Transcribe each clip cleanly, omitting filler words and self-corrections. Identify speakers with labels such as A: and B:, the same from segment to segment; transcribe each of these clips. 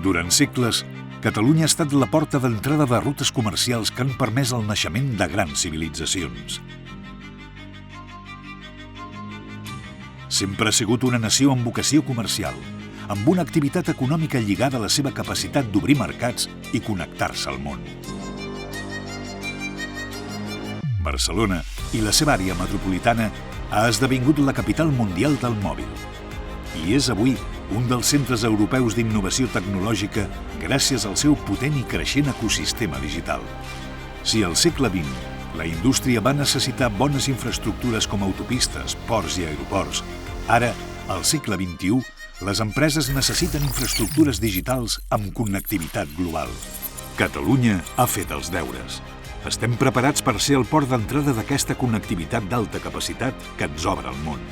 A: Durant segles, Catalunya ha estat la porta d'entrada de rutes comercials que han permès el naixement de grans civilitzacions. Sempre ha sigut una nació amb vocació comercial, amb una activitat econòmica lligada a la seva capacitat d'obrir mercats i connectar-se al món. Barcelona i la seva àrea metropolitana ha esdevingut la capital mundial del mòbil i és avui un dels centres europeus d'innovació tecnològica gràcies al seu potent i creixent ecosistema digital. Si al segle XX la indústria va necessitar bones infraestructures com autopistes, ports i aeroports, ara, al segle XXI, les empreses necessiten infraestructures digitals amb connectivitat global. Catalunya ha fet els deures. Estem preparats per ser el port d'entrada d'aquesta connectivitat d'alta capacitat que ens obre al món.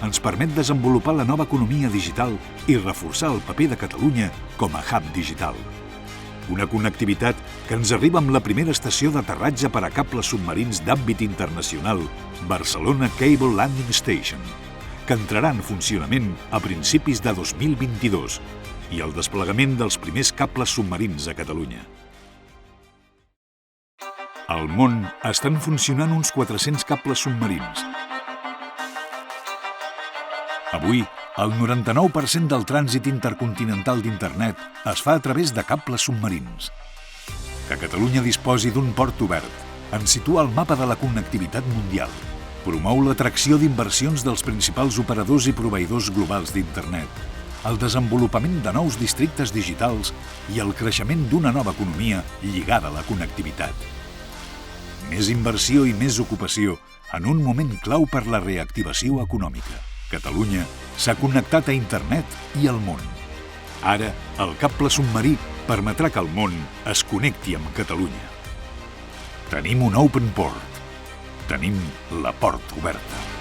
A: Ens permet desenvolupar la nova economia digital i reforçar el paper de Catalunya com a hub digital. Una connectivitat que ens arriba amb la primera estació d'aterratge per a cables submarins d'àmbit internacional, Barcelona Cable Landing Station, que entrarà en funcionament a principis de 2022 i el desplegament dels primers cables submarins a Catalunya. Al món estan funcionant uns 400 cables submarins. Avui, el 99% del trànsit intercontinental d'internet es fa a través de cables submarins. Que Catalunya disposi d'un port obert ens situa al mapa de la connectivitat mundial, promou l'atracció d'inversions dels principals operadors i proveïdors globals d'internet, el desenvolupament de nous districtes digitals i el creixement d'una nova economia lligada a la connectivitat. Més inversió i més ocupació en un moment clau per la reactivació econòmica. Catalunya s'ha connectat a internet i al món. Ara, el cable submarí permetrà que el món es connecti amb Catalunya. Tenim un open port. Tenim la porta oberta.